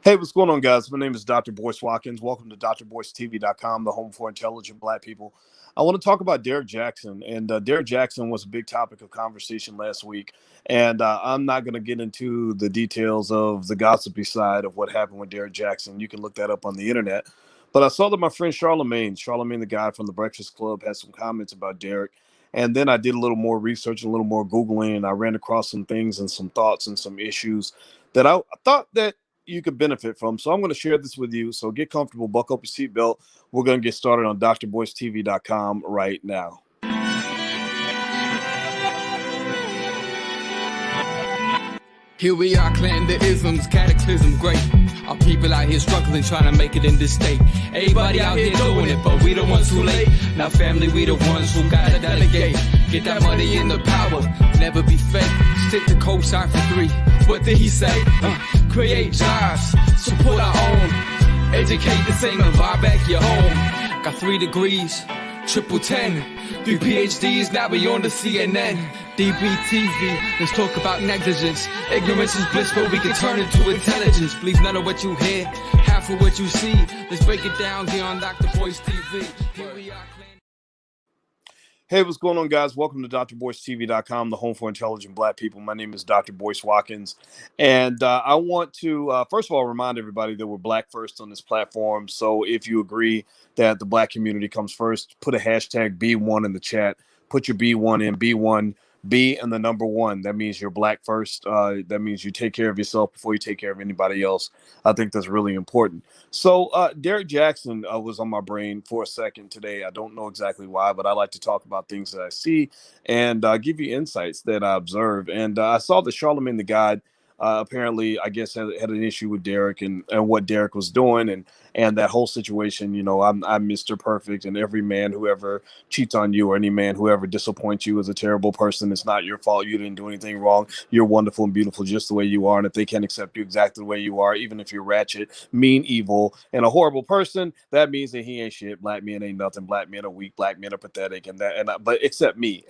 Hey, what's going on, guys? My name is Dr. Boyce Watkins. Welcome to drboycetv.com, the home for intelligent Black people. I want to talk about Derrick Jaxn, and Derrick Jaxn was a big topic of conversation last week. And I'm not going to get into the details of the gossipy side of what happened with Derrick Jaxn. You can look that up on the internet. But I saw that my friend Charlamagne, the guy from the Breakfast Club, had some comments about Derrick. And then I did a little more research, a little more Googling, and I ran across some things and some thoughts and some issues that I thought that you could benefit from. So I'm going to share this with you. So get comfortable, buckle up your seatbelt. We're going to get started on drboycetv.com right now. Here we are, clan the isms, cataclysm, great. Our people out here struggling, trying to make it in this state. Everybody out here doing it, but we the ones who late. Now family, we the ones who gotta delegate. Get that money in the power, never be fake. Stick to co-sign for 3. What did he say? Create jobs, support our own. Educate the same and buy back your home. Got 3 degrees, triple 10. 3 PhDs, now we on the CNN. DBTV, let's talk about negligence. Ignorance is bliss, but we can turn it to intelligence. Believe none of what you hear, half of what you see. Let's break it down here on Dr. Boyce TV. Here we are. Hey, what's going on, guys? Welcome to drboycetv.com, the home for intelligent Black people. My name is Dr. Boyce Watkins, and I want to, first of all, remind everybody that we're Black first on this platform. So if you agree that the Black community comes first, put a hashtag B1 in the chat. Put your B1 in, B1, B and the number 1. That means you're Black first. That means you take care of yourself before you take care of anybody else. I think that's really important. So Derrick Jaxn was on my brain for a second today. I don't know exactly why, but I like to talk about things that I see and give you insights that I observe. And I saw that Charlemagne the God apparently, I guess, had an issue with Derrick and what Derrick was doing and that whole situation. You know, I'm Mr. Perfect, and every man who ever cheats on you or any man who ever disappoints you is a terrible person. It's not your fault. You didn't do anything wrong. You're wonderful and beautiful just the way you are. And if they can't accept you exactly the way you are, even if you're ratchet, mean, evil, and a horrible person, that means that he ain't shit. Black men ain't nothing. Black men are weak. Black men are pathetic. But except me,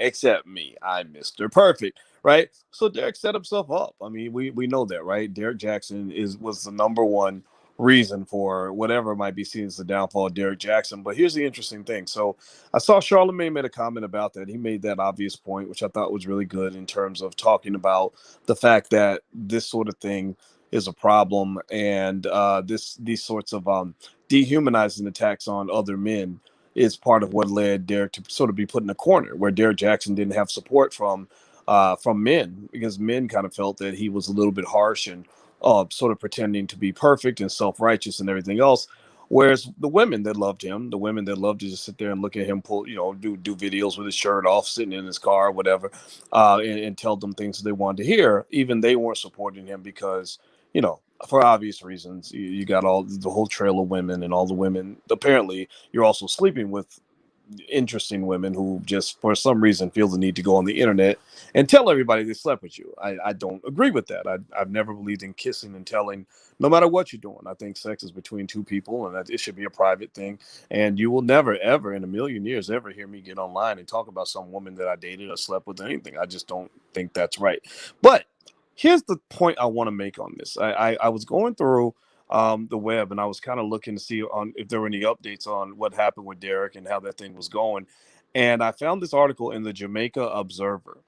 I'm Mr. Perfect. Right. So Derrick set himself up. I mean, we know that, right? Derrick Jaxn was the number 1 reason for whatever might be seen as the downfall of Derrick Jaxn. But here's the interesting thing. So I saw Charlamagne made a comment about that. He made that obvious point, which I thought was really good in terms of talking about the fact that this sort of thing is a problem, and these sorts of dehumanizing attacks on other men is part of what led Derrick to sort of be put in a corner where Derrick Jaxn didn't have support from men, because men kind of felt that he was a little bit harsh and sort of pretending to be perfect and self-righteous and everything else. Whereas the women that loved him, the women that loved to just sit there and look at him pull, you know, do videos with his shirt off, sitting in his car, or whatever, and tell them things that they wanted to hear, even they weren't supporting him because, you know, for obvious reasons, you got all the whole trail of women, and all the women, apparently you're also sleeping with interesting women who just for some reason feel the need to go on the internet and tell everybody they slept with you. I don't agree with that. I've never believed in kissing and telling, no matter what you're doing. I think sex is between 2 people, and that it should be a private thing. And you will never, ever in a million years ever hear me get online and talk about some woman that I dated or slept with or anything. I just don't think that's right. But here's the point I want to make on this. I was going through the web, and I was kind of looking to see on if there were any updates on what happened with Derrick and how that thing was going. And I found this article in the Jamaica Observer.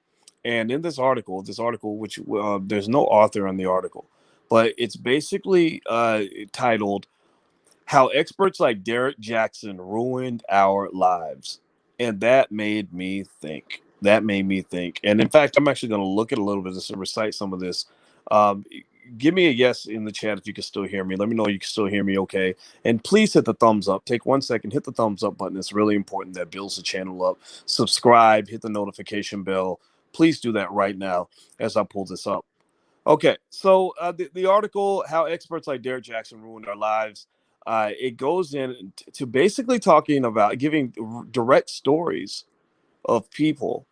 And in this article, which there's no author on the article, but it's basically titled "How Experts Like Derrick Jaxn Ruined Our Lives." And that made me think. And in fact, I'm actually going to look at a little bit to recite some of this. Um, Give me a yes in the chat if you can still hear me. Let me know you can still hear me okay. And please hit the thumbs up. Take 1 second, hit the thumbs up button. It's really important. That builds the channel up. Subscribe, hit the notification bell. Please do that right now as I pull this up. Okay, so the article, How Experts Like Derrick Jaxn Ruined Our Lives, it goes in to basically talking about giving direct stories of people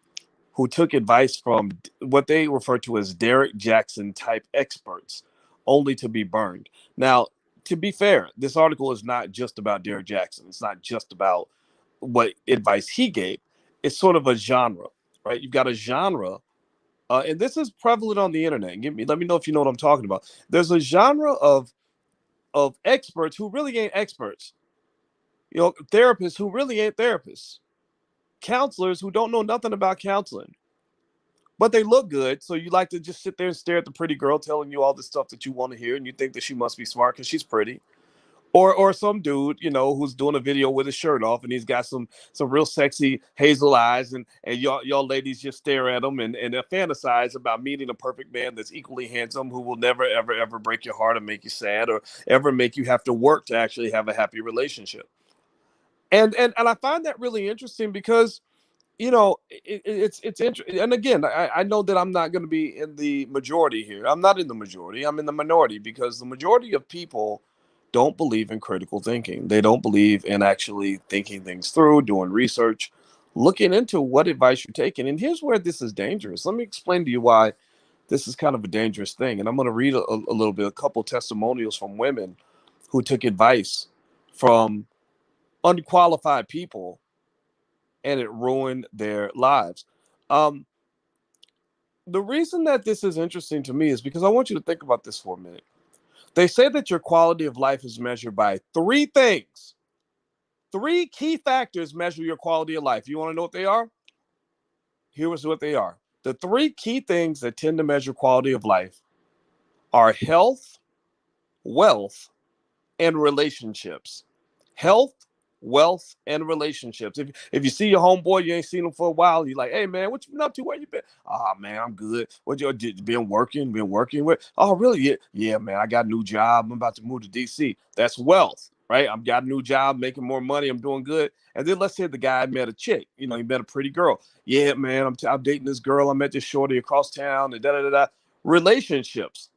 who took advice from what they refer to as Derrick Jaxn type experts, only to be burned. Now, to be fair, this article is not just about Derrick Jaxn. It's not just about what advice he gave. It's sort of a genre, right? You've got a genre, and this is prevalent on the internet. Let me know if you know what I'm talking about. There's a genre of of experts who really ain't experts, therapists who really ain't therapists, counselors who don't know nothing about counseling, but they look good. So you like to just sit there and stare at the pretty girl telling you all the stuff that you want to hear, and you think that she must be smart because she's pretty. Or some dude, who's doing a video with his shirt off, and he's got some real sexy hazel eyes, and y'all ladies just stare at him and fantasize about meeting a perfect man that's equally handsome, who will never ever ever break your heart or make you sad or ever make you have to work to actually have a happy relationship. And I find that really interesting because it's interesting. And again, I know that I'm not going to be in the majority here. I'm not in the majority. I'm in the minority, because the majority of people don't believe in critical thinking. They don't believe in actually thinking things through, doing research, looking into what advice you're taking. And here's where this is dangerous. Let me explain to you why this is kind of a dangerous thing. And I'm going to read a little bit, a couple testimonials from women who took advice from unqualified people, and it ruined their lives. Um, the reason that this is interesting to me is because I want you to think about this for a minute. They say that your quality of life is measured by three things. Three key factors measure your quality of life. You want to know what they are? Here is what they are. The three key things that tend to measure quality of life are health, wealth, and relationships. Health, wealth, and relationships. If you see your homeboy, you ain't seen him for a while, you're like, hey man, what you been up to? Where you been? Oh man, I'm good. What you been working with? Oh really? Yeah man, I got a new job. I'm about to move to DC. That's wealth, right? I've got a new job, making more money, I'm doing good. And then let's say the guy met a chick, he met a pretty girl. Yeah man, I'm dating this girl. I met this shorty across town, and relationships.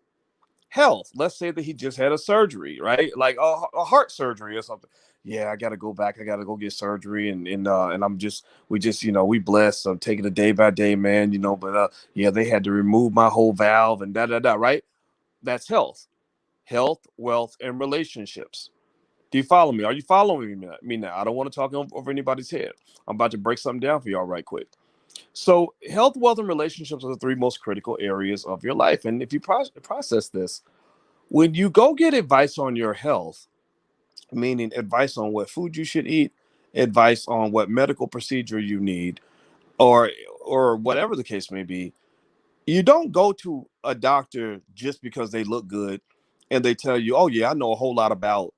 Health, let's say that he just had a surgery, right? Like a heart surgery or something. Yeah, I gotta go back. I gotta go get surgery, and we blessed. I'm taking it day by day, man. But yeah, they had to remove my whole valve and right? That's health, wealth, and relationships. Do you follow me? Are you following me now? I don't want to talk over anybody's head. I'm about to break something down for y'all right quick. So health, wealth, and relationships are the three most critical areas of your life. And if you process this, when you go get advice on your health, meaning advice on what food you should eat, advice on what medical procedure you need, or whatever the case may be, you don't go to a doctor just because they look good and they tell you, oh yeah, I know a whole lot about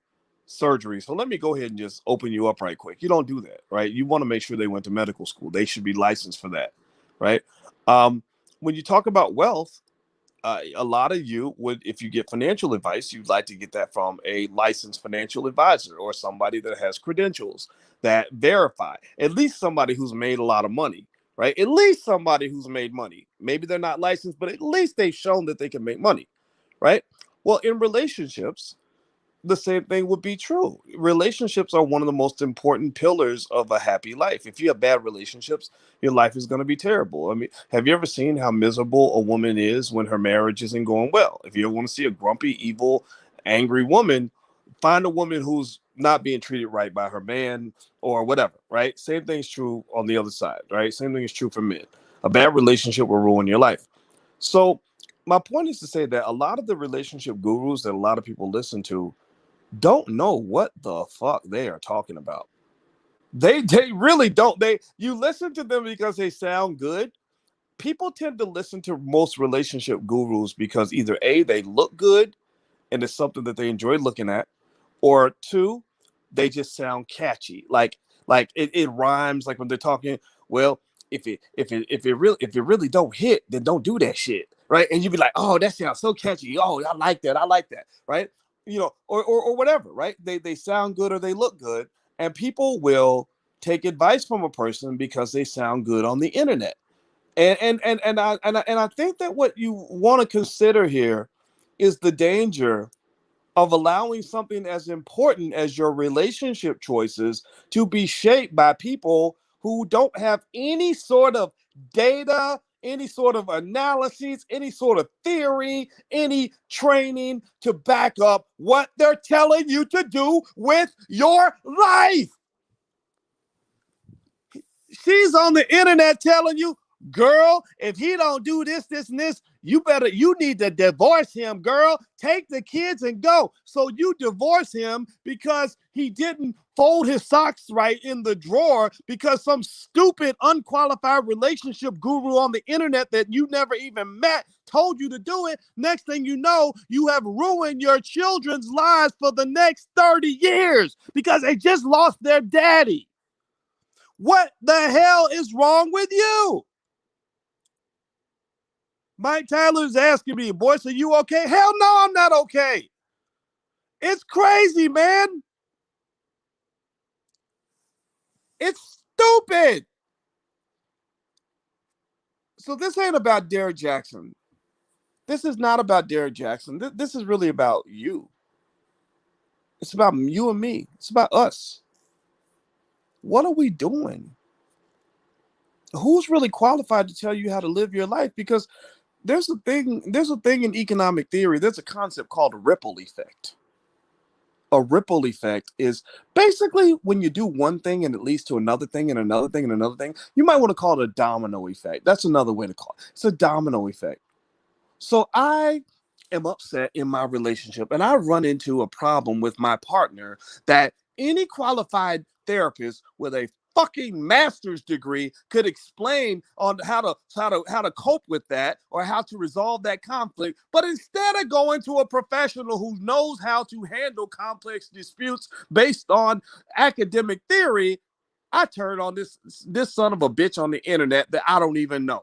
surgery, so let me go ahead and just open you up right quick. You don't do that, right? You want to make sure they went to medical school. They should be licensed for that, right? When you talk about wealth, a lot of you would, if you get financial advice, you'd like to get that from a licensed financial advisor or somebody that has credentials that verify, at least somebody who's made a lot of money, right? At least somebody who's made money. Maybe they're not licensed, but at least they've shown that they can make money, right? Well, in relationships, the same thing would be true. Relationships are one of the most important pillars of a happy life. If you have bad relationships, your life is going to be terrible. I mean, have you ever seen how miserable a woman is when her marriage isn't going well? If you want to see a grumpy, evil, angry woman, find a woman who's not being treated right by her man or whatever, right? Same thing's true on the other side, right? Same thing is true for men. A bad relationship will ruin your life. So my point is to say that a lot of the relationship gurus that a lot of people listen to don't know what the fuck they are talking about. They really don't. You listen to them because they sound good. People tend to listen to most relationship gurus because either A, they look good and it's something that they enjoy looking at, or two, they just sound catchy. Like it rhymes, like when they're talking, well, if it really don't hit, then don't do that shit. Right. And you'd be like, oh, that sounds so catchy. Oh, I like that. I like that. Right. Or whatever, right? They sound good or they look good, and people will take advice from a person because they sound good on the internet. And I think that what you want to consider here is the danger of allowing something as important as your relationship choices to be shaped by people who don't have any sort of data, any sort of analysis, any sort of theory, any training to back up what they're telling you to do with your life. She's on the internet telling you, Girl, if he don't do this, this, and this, you need to divorce him, girl. Take the kids and go. So you divorce him because he didn't fold his socks right in the drawer because some stupid, unqualified relationship guru on the internet that you never even met told you to do it. Next thing you know, you have ruined your children's lives for the next 30 years because they just lost their daddy. What the hell is wrong with you? Mike Tyler's asking me, Boyce, are you okay? Hell no, I'm not okay. It's crazy, man. It's stupid. So this ain't about Derrick Jaxn. This is not about Derrick Jaxn. This is really about you. It's about you and me. It's about us. What are we doing? Who's really qualified to tell you how to live your life? Because there's a thing in economic theory. There's a concept called a ripple effect. A ripple effect is basically when you do one thing and it leads to another thing and another thing and another thing. You might want to call it a domino effect. That's another way to call it. It's a domino effect. So I am upset in my relationship and I run into a problem with my partner that any qualified therapist with a fucking master's degree could explain on how to cope with that or how to resolve that conflict. But instead of going to a professional who knows how to handle complex disputes based on academic theory, I turn on this son of a bitch on the internet that I don't even know.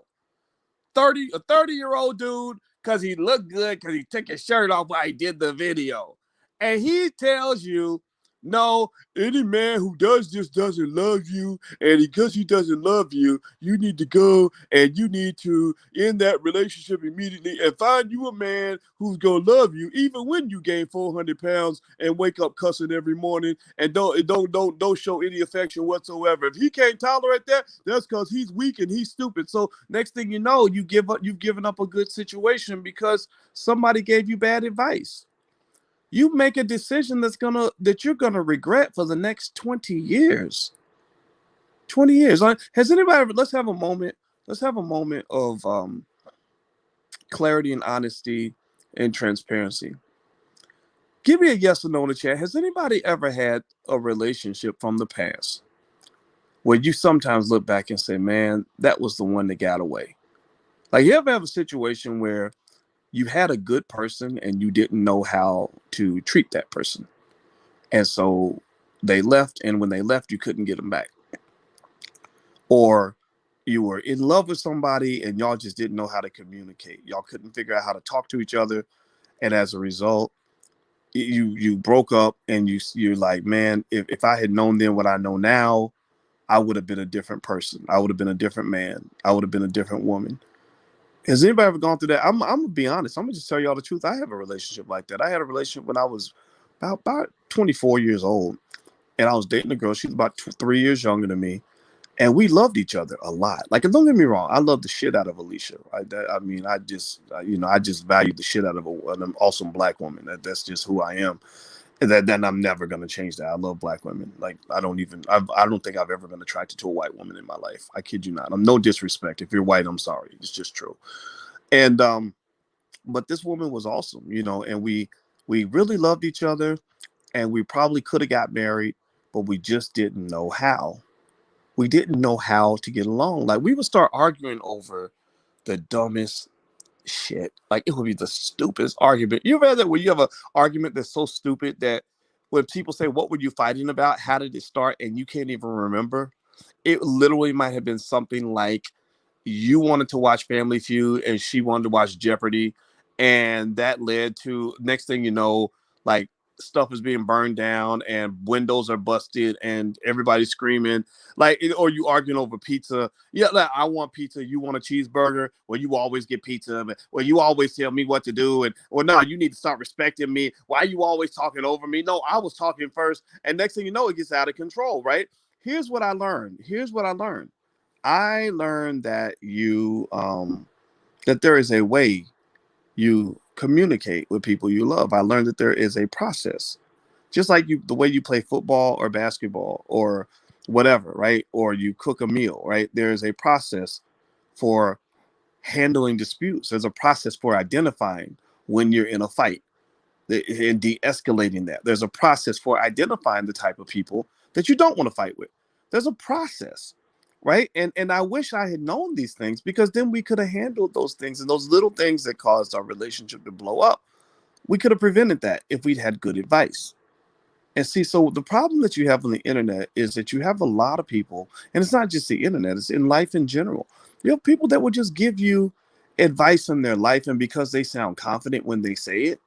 A 30-year-old dude, because he looked good, because he took his shirt off while he did the video. And he tells you, no, any man who does this doesn't love you. And because he doesn't love you, you need to go and you need to end that relationship immediately and find you a man who's going to love you, even when you gain 400 pounds and wake up cussing every morning and don't show any affection whatsoever. If he can't tolerate that, that's because he's weak and he's stupid. So next thing you know, you've given up a good situation because somebody gave you bad advice. You make a decision that you're gonna regret for the next 20 years. 20 years. Has anybody ever, let's have a moment of clarity and honesty and transparency. Give me a yes or no in the chat. Has anybody ever had a relationship from the past where you sometimes look back and say, man, that was the one that got away? Like, you ever have a situation where you had a good person and you didn't know how to treat that person? And so they left, and when they left, you couldn't get them back. Or you were in love with somebody and y'all just didn't know how to communicate. Y'all couldn't figure out how to talk to each other. And as a result, you broke up, and you're like, man, if I had known then what I know now, I would have been a different person. I would have been a different man. I would have been a different woman. Has anybody ever gone through that? I'm gonna be honest. I'm gonna just tell y'all the truth. I have a relationship like that. I had a relationship when I was about 24 years old, and I was dating a girl. She was about 3 years younger than me, and we loved each other a lot. Like, don't get me wrong, I love the shit out of Alicia. I just value the shit out of an awesome black woman. That's just who I am. And then I'm never gonna change that. I love black women. Like, I don't think I've ever been attracted to a white woman in my life. I kid you not. I'm no disrespect. If you're white, I'm sorry. It's just true. And but this woman was awesome, and we really loved each other, and we probably could have got married, but we just didn't know how. We didn't know how to get along. Like, we would start arguing over the dumbest shit. Like, it would be the stupidest argument. You ever had that where you have an argument that's so stupid that when people say, what were you fighting about? How did it start? And you can't even remember. It literally might have been something like, you wanted to watch Family Feud and she wanted to watch Jeopardy. And that led to, next thing you know, like, stuff is being burned down and windows are busted and everybody's screaming. Or you arguing over pizza. Yeah, like, I want pizza, you want a cheeseburger. Well, you always get pizza. Well, you always tell me what to do. And, well, no, you need to start respecting me. Why are you always talking over me? No, I was talking first. And next thing you know, it gets out of control, right? Here's what I learned. I learned that that there is a way you communicate with people you love. I learned that there is a process, just like the way you play football or basketball or whatever, right? Or you cook a meal, right? There is a process for handling disputes. There's a process for identifying when you're in a fight and de-escalating that. There's a process for identifying the type of people that you don't want to fight with. There's a process, right? And I wish I had known these things, because then we could have handled those things, and those little things that caused our relationship to blow up. We could have prevented that if we'd had good advice. And see, so the problem that you have on the internet is that you have a lot of people, and it's not just the internet, it's in life in general. You have people that will just give you advice in their life, and because they sound confident when they say it,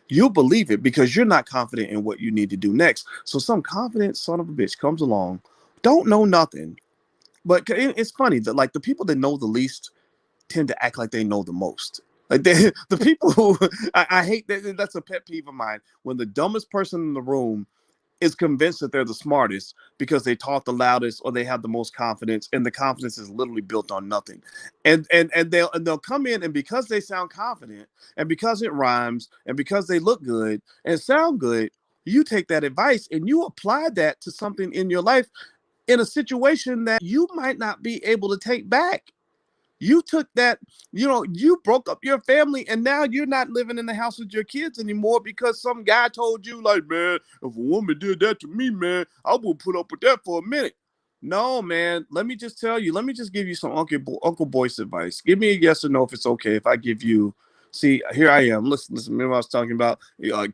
you'll believe it because you're not confident in what you need to do next. So some confident son of a bitch comes along, don't know nothing. But it's funny that, like, the people that know the least tend to act like they know the most. Like the people who I hate that. That's a pet peeve of mine, when the dumbest person in the room is convinced that they're the smartest because they talk the loudest or they have the most confidence, and the confidence is literally built on nothing. And they'll come in, and because they sound confident, and because it rhymes, and because they look good and sound good, you take that advice and you apply that to something in your life, in a situation that you might not be able to take back. You took that, you broke up your family, and now you're not living in the house with your kids anymore because some guy told you, like, man, if a woman did that to me, man, I would put up with that for a minute. No, man, let me just tell you, let me just give you some Uncle Boyce advice. Give me a yes or no if it's okay if I give you. See, here I am. Listen. Remember I was talking about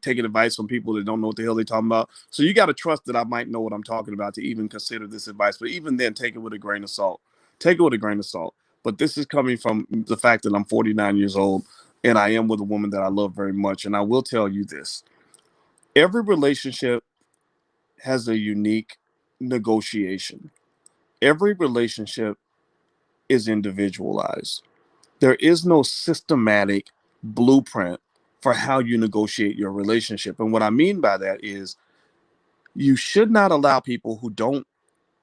taking advice from people that don't know what the hell they're talking about. So you got to trust that I might know what I'm talking about to even consider this advice. But even then, take it with a grain of salt. Take it with a grain of salt. But this is coming from the fact that I'm 49 years old, and I am with a woman that I love very much. And I will tell you this: every relationship has a unique negotiation. Every relationship is individualized. There is no systematic blueprint for how you negotiate your relationship. And what I mean by that is, you should not allow people who don't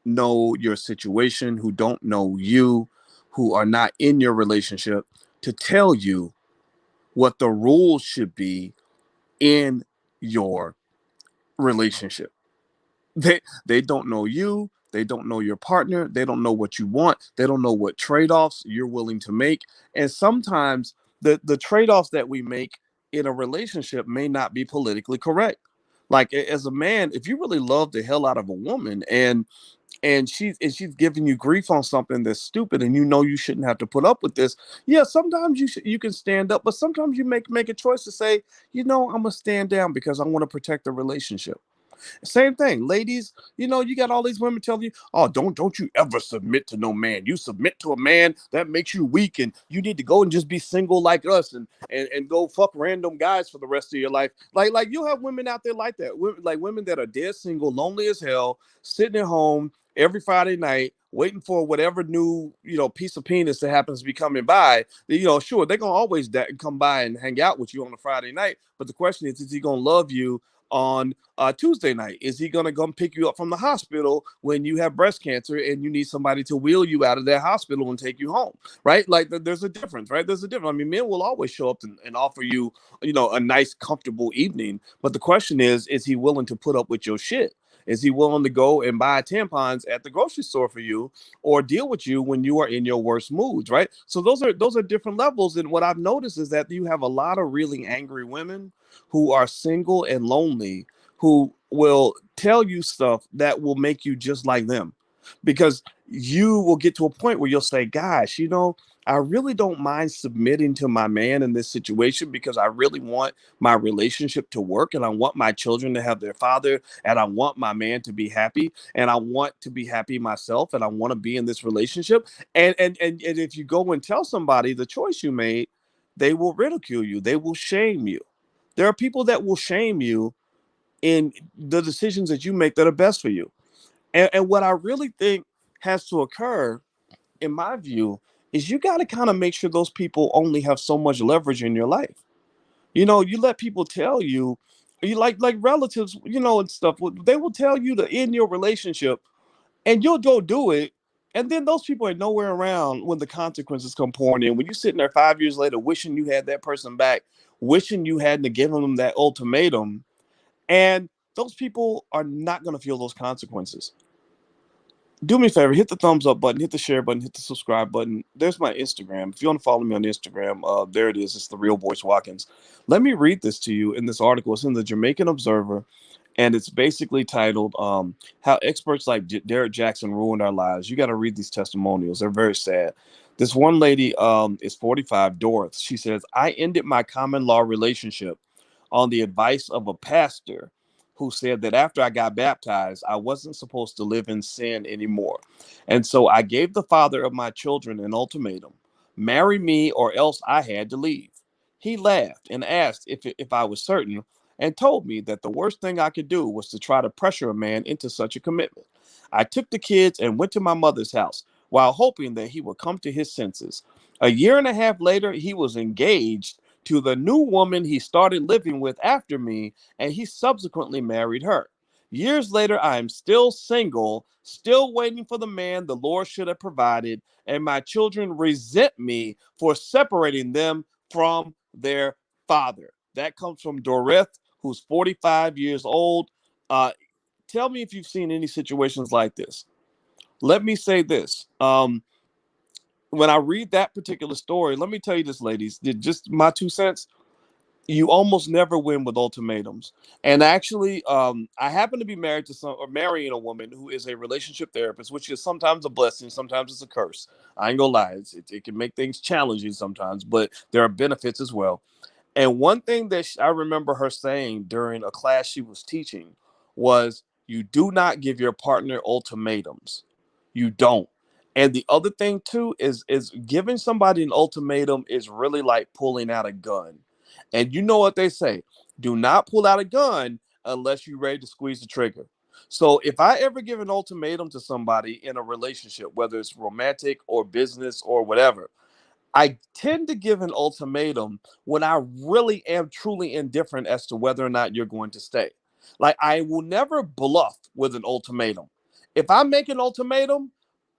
know your situation, who don't know you, who are not in your relationship, to tell you what the rules should be in your relationship. They don't know you, they don't know your partner, they don't know what you want, they don't know what trade-offs you're willing to make. And sometimes the trade-offs that we make in a relationship may not be politically correct. Like, as a man, if you really love the hell out of a woman, and she's giving you grief on something that's stupid, and you shouldn't have to put up with this, yeah, sometimes you can stand up, but sometimes you make a choice to say, I'm gonna stand down because I want to protect the relationship. Same thing, ladies. You got all these women telling you, "Oh, don't you ever submit to no man. You submit to a man that makes you weak, and you need to go and just be single like us, and go fuck random guys for the rest of your life." Like you have women out there like that, like women that are dead single, lonely as hell, sitting at home every Friday night, waiting for whatever new piece of penis that happens to be coming by. Sure, they're gonna always come by and hang out with you on a Friday night, but the question is he gonna love you on Tuesday night? Is he going to come pick you up from the hospital when you have breast cancer and you need somebody to wheel you out of that hospital and take you home? Right? Like, there's a difference, right? There's a difference. I mean, men will always show up and offer you, a nice, comfortable evening. But the question is he willing to put up with your shit? Is he willing to go and buy tampons at the grocery store for you, or deal with you when you are in your worst moods, right? So those are different levels. And what I've noticed is that you have a lot of really angry women who are single and lonely, who will tell you stuff that will make you just like them, because you will get to a point where you'll say, gosh, I really don't mind submitting to my man in this situation because I really want my relationship to work, and I want my children to have their father, and I want my man to be happy, and I want to be happy myself, and I want to be in this relationship. And if you go and tell somebody the choice you made, they will ridicule you. They will shame you. There are people that will shame you in the decisions that you make that are best for you. And what I really think has to occur, in my view, is you got to kind of make sure those people only have so much leverage in your life. You let people tell you, like relatives, and stuff. They will tell you to end your relationship, and you'll go do it. And then those people are nowhere around when the consequences come pouring in. When you're sitting there 5 years later, wishing you had that person back, wishing you hadn't given them that ultimatum, and those people are not going to feel those consequences. do me a favor, hit the thumbs up button, hit the share button, hit the subscribe button. There's my Instagram. If you want to follow me on Instagram, there it is. It's the real Boyce Watkins. Let me read this to you in this article. It's in the Jamaican Observer, and it's basically titled "How Experts Like Derrick Jaxn Ruined Our Lives." You got to read these testimonials; they're very sad. This one lady is 45, Doris. She says, "I ended my common law relationship on the advice of a pastor who said that after I got baptized, I wasn't supposed to live in sin anymore. And so I gave the father of my children an ultimatum: marry me or else I had to leave. He laughed and asked if I was certain, and told me that the worst thing I could do was to try to pressure a man into such a commitment. I took the kids and went to my mother's house while hoping that he would come to his senses. A year and a half later, he was engaged to the new woman he started living with after me, and he subsequently married her. Years later, I am still single, still waiting for the man the Lord should have provided, and my children resent me for separating them from their father." That comes from Dorith, who's 45 years old. Uh, Tell me if you've seen any situations like this. Let me say this. When I read that particular story, let me tell you this, ladies, just my 2 cents. You almost never win with ultimatums. And actually, I happen to be married to some or marrying a woman who is a relationship therapist, which is sometimes a blessing, sometimes it's a curse. I ain't gonna lie, it can make things challenging sometimes, but there are benefits as well. And one thing that I remember her saying during a class she was teaching was, "You do not give your partner ultimatums. You don't." And the other thing too is giving somebody an ultimatum is really like pulling out a gun. And you know what they say: do not pull out a gun unless you're ready to squeeze the trigger. So if I ever give an ultimatum to somebody in a relationship, whether it's romantic or business or whatever, I tend to give an ultimatum when I really am truly indifferent as to whether or not you're going to stay. Like, I will never bluff with an ultimatum. If I make an ultimatum,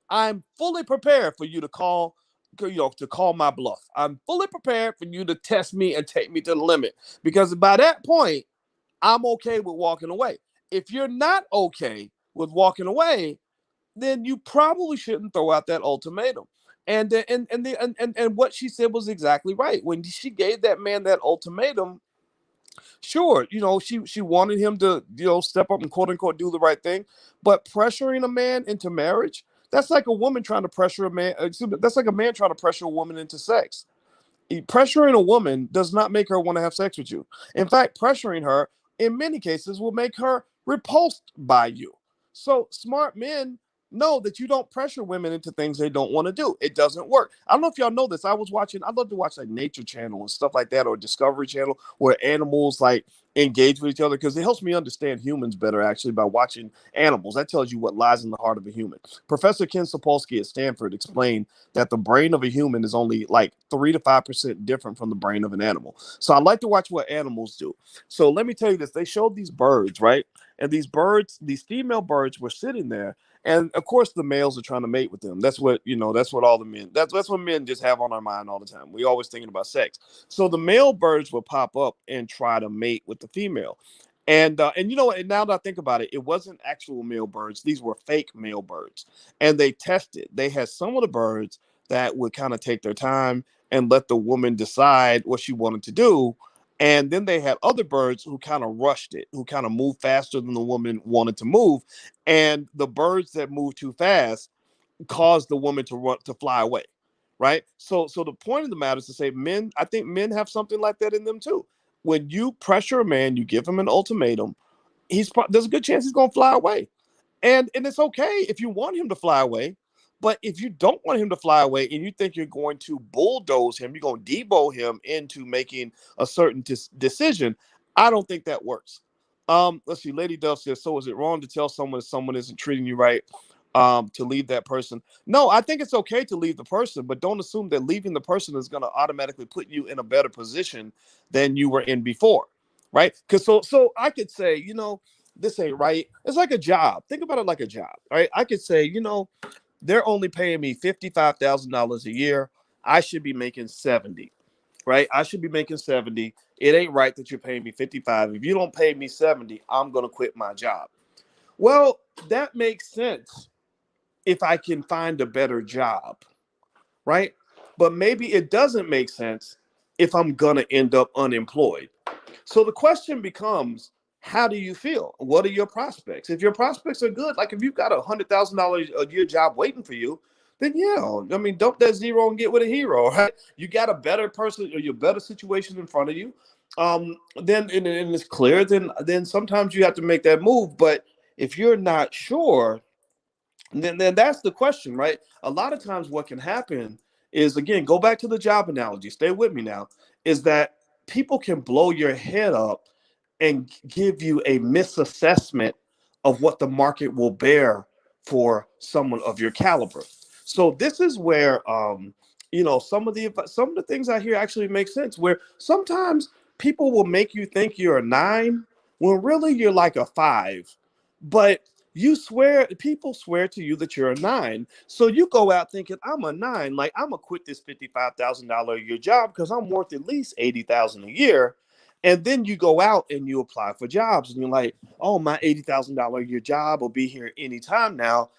I'm fully prepared for you to call, to call my bluff. I'm fully prepared for you to test me and take me to the limit, because by that point, I'm okay with walking away. If you're not okay with walking away, then you probably shouldn't throw out that ultimatum. And what she said was exactly right. When she gave that man that ultimatum, sure, she wanted him to, step up and quote unquote do the right thing. But pressuring a man into marriage, that's like a woman trying to pressure a man. That's like a man trying to pressure a woman into sex. Pressuring a woman does not make her want to have sex with you. In fact, pressuring her in many cases will make her repulsed by you. So smart men know that you don't pressure women into things they don't want to do. It doesn't work. I don't know if y'all know this. I love to watch like Nature Channel and stuff like that, or Discovery Channel, where animals like engage with each other, because it helps me understand humans better actually by watching animals. That tells you what lies in the heart of a human. Professor Ken Sapolsky at Stanford explained that the brain of a human is only like 3 to 5% different from the brain of an animal. So I like to watch what animals do. So let me tell you this. They showed these birds, right? And these female birds were sitting there. And of course, the males are trying to mate with them. That's what all the men, that's what men just have on our mind all the time. We always thinking about sex. So the male birds will pop up and try to mate with the female. And you know what? And now that I think about it, it wasn't actual male birds. These were fake male birds. And they tested. They had some of the birds that would kind of take their time and let the woman decide what she wanted to do. And then they had other birds who kind of rushed it, who kind of moved faster than the woman wanted to move. And the birds that moved too fast caused the woman to fly away. Right. So the point of the matter is to say, I think men have something like that in them too. When you pressure a man, you give him an ultimatum, there's a good chance he's going to fly away. And it's okay if you want him to fly away. But if you don't want him to fly away and you think you're going to bulldoze him, you're going to debo him into making a certain decision, I don't think that works. Let's see. Lady Dove says, "So is it wrong to tell someone if someone isn't treating you right, to leave that person?" No, I think it's okay to leave the person, but don't assume that leaving the person is going to automatically put you in a better position than you were in before, right? Because so I could say, this ain't right. It's like a job. Think about it like a job, right? I could say, they're only paying me $55,000 a year. I should be making 70, right? I should be making 70. It ain't right that you're paying me 55. If you don't pay me 70, I'm going to quit my job. Well, that makes sense if I can find a better job, right? But maybe it doesn't make sense if I'm going to end up unemployed. So the question becomes, how do you feel? What are your prospects? If your prospects are good, like if you've got $100,000 a year job waiting for you, then yeah, I mean, dump that zero and get with a hero, right? You got a better person or your better situation in front of you. Then and it's clear. Then sometimes you have to make that move. But if you're not sure, then that's the question, right? A lot of times, what can happen is, again, go back to the job analogy. Stay with me now. Is that people can blow your head up and give you a misassessment of what the market will bear for someone of your caliber. So this is where some of the things I hear actually make sense. Where sometimes people will make you think you're a nine when really you're like a five, but people swear to you that you're a nine. So you go out thinking, I'm a nine, like I'm gonna quit this $55,000 a year job because I'm worth at least 80,000 a year. And then you go out and you apply for jobs and you're like, oh, my $80,000 a year job will be here anytime now.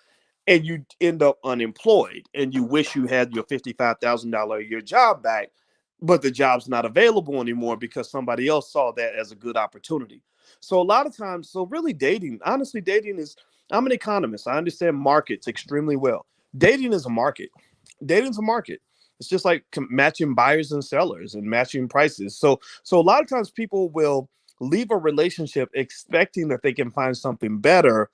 And you end up unemployed and you wish you had your $55,000 a year job back, but the job's not available anymore because somebody else saw that as a good opportunity. So a lot of times, so really dating, honestly, dating is, I'm an economist. I understand markets extremely well. Dating is a market. Dating's a market. It's just like matching buyers and sellers and matching prices. So a lot of times people will leave a relationship expecting that they can find something better,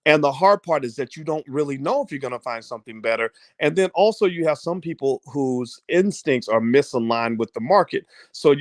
and the hard part is that you don't really know if you're going to find something better. And then also you have some people whose instincts are misaligned with the market. So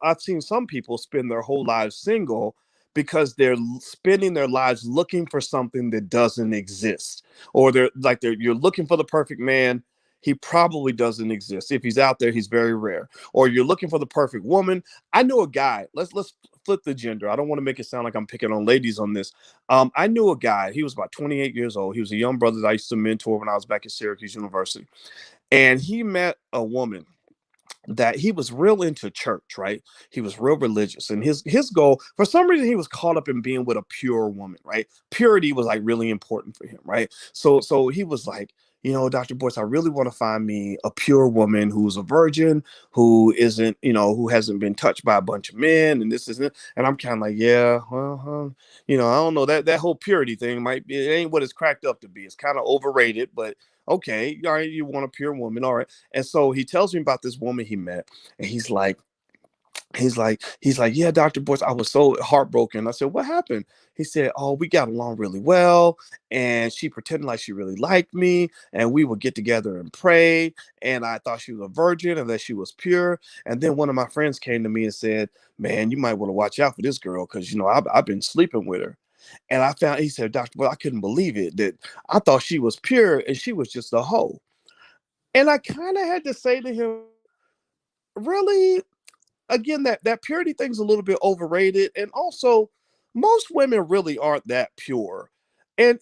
I've seen some people spend their whole lives single because they're spending their lives looking for something that doesn't exist. Or you're looking for the perfect man. He probably doesn't exist. If he's out there, he's very rare. Or you're looking for the perfect woman. I know a guy. Let's flip the gender. I don't want to make it sound like I'm picking on ladies on this. I knew a guy. He was about 28 years old. He was a young brother that I used to mentor when I was back at Syracuse University. And he met a woman that he was real into church, right? He was real religious. And his goal, for some reason, he was caught up in being with a pure woman, right? Purity was like really important for him, right? So he was like, Dr. Boyce, I really want to find me a pure woman who's a virgin, who isn't, who hasn't been touched by a bunch of men, and this isn't. And I'm kind of like, yeah, well, I don't know, that whole purity thing might be, it ain't what it's cracked up to be. It's kind of overrated, but okay, all right, you want a pure woman, all right. And so he tells me about this woman he met, and he's like, yeah, Dr. Boyce, I was so heartbroken. I said, what happened? He said, oh, we got along really well, and she pretended like she really liked me, and we would get together and pray, and I thought she was a virgin and that she was pure. And then one of my friends came to me and said, man, you might want to watch out for this girl because I've been sleeping with her. And he said, Dr. Boy, I couldn't believe it, that I thought she was pure and she was just a hoe. And I kind of had to say to him, really? Again, that purity thing's a little bit overrated. And also, most women really aren't that pure. And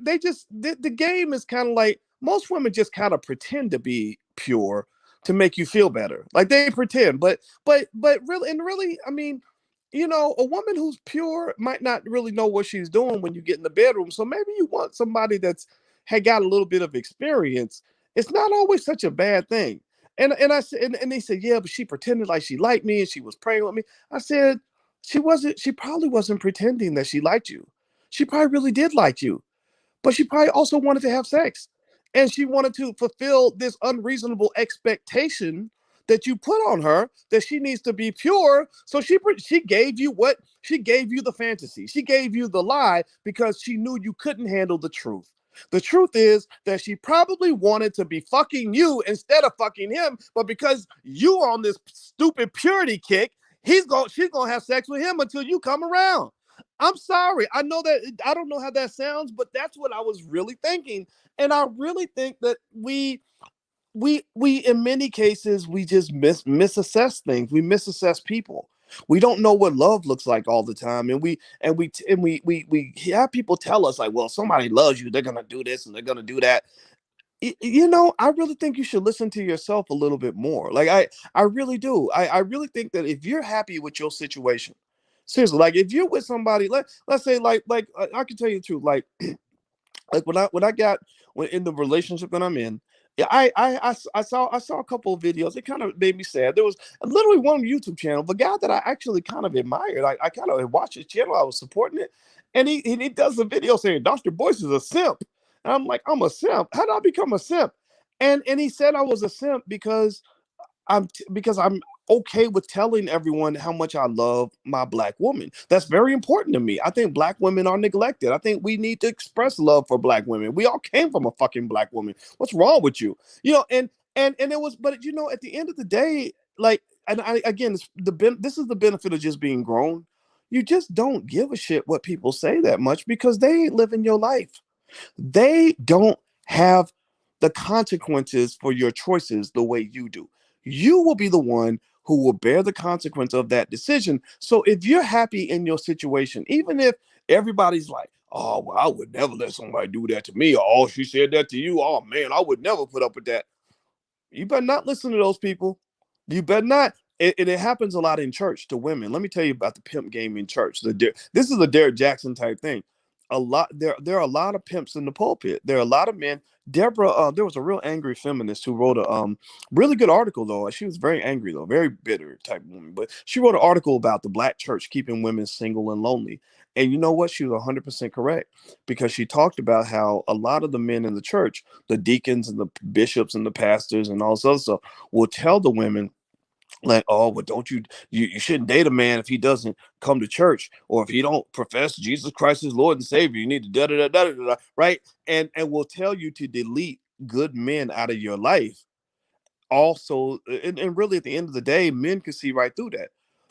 they just, the game is kind of like, most women just kind of pretend to be pure to make you feel better. Like they pretend, but really, I mean, a woman who's pure might not really know what she's doing when you get in the bedroom. So maybe you want somebody that's had got a little bit of experience. It's not always such a bad thing. And I said, and they said, yeah, but she pretended like she liked me and she was praying with me. I said, she probably wasn't pretending that she liked you. She probably really did like you, but she probably also wanted to have sex. And she wanted to fulfill this unreasonable expectation that you put on her that she needs to be pure. So she gave you the fantasy. She gave you the lie because she knew you couldn't handle the truth. The truth is that she probably wanted to be fucking you instead of fucking him, but because you are on this stupid purity kick, she's gonna have sex with him until you come around. I'm sorry. I know that I don't know how that sounds, but that's what I was really thinking. And I really think that we in many cases we just misassess things. We misassess people. We don't know what love looks like all the time, and we have people tell us like, well, somebody loves you, they're gonna do this and they're gonna do that. I really think you should listen to yourself a little bit more. Like I really do. I really think that if you're happy with your situation, seriously, like if you're with somebody, let's say like I can tell you the truth, like Like when I got when in the relationship that I'm in, yeah, I saw a couple of videos. It kind of made me sad. There was literally one YouTube channel of a guy that I actually kind of admired. I kind of watched his channel. I was supporting it, and he does a video saying Dr. Boyce is a simp, and I'm like, I'm a simp. How did I become a simp? And he said I was a simp because I'm okay with telling everyone how much I love my black woman. That's very important to me. I think black women are neglected. I think we need to express love for black women. We all came from a fucking black woman. What's wrong with you? And it was, but at the end of the day, like, and I again, this is the benefit of just being grown. You just don't give a shit what people say that much because they ain't living your life. They don't have the consequences for your choices the way you do. You will be the one who will bear the consequence of that decision. So if you're happy in your situation, even if everybody's like, oh, well, I would never let somebody do that to me, or oh, she said that to you, oh man, I would never put up with that. You better not listen to those people. You better not. And it happens a lot in church to women. Let me tell you about the pimp game in church. This is a Derrick Jaxn type thing. There are a lot of pimps in the pulpit. There are a lot of men. There was a real angry feminist who wrote a really good article though. She was very angry though, very bitter type woman. But she wrote an article about the black church keeping women single and lonely. And you know what? She was 100% correct because she talked about how a lot of the men in the church, the deacons and the bishops and the pastors and all this other stuff, will tell the women like, oh, well, don't you shouldn't date a man if he doesn't come to church or if he don't profess Jesus Christ as Lord and Savior. You need to da da da da da, right? And will tell you to delete good men out of your life also, and really at the end of the day, men can see right through that.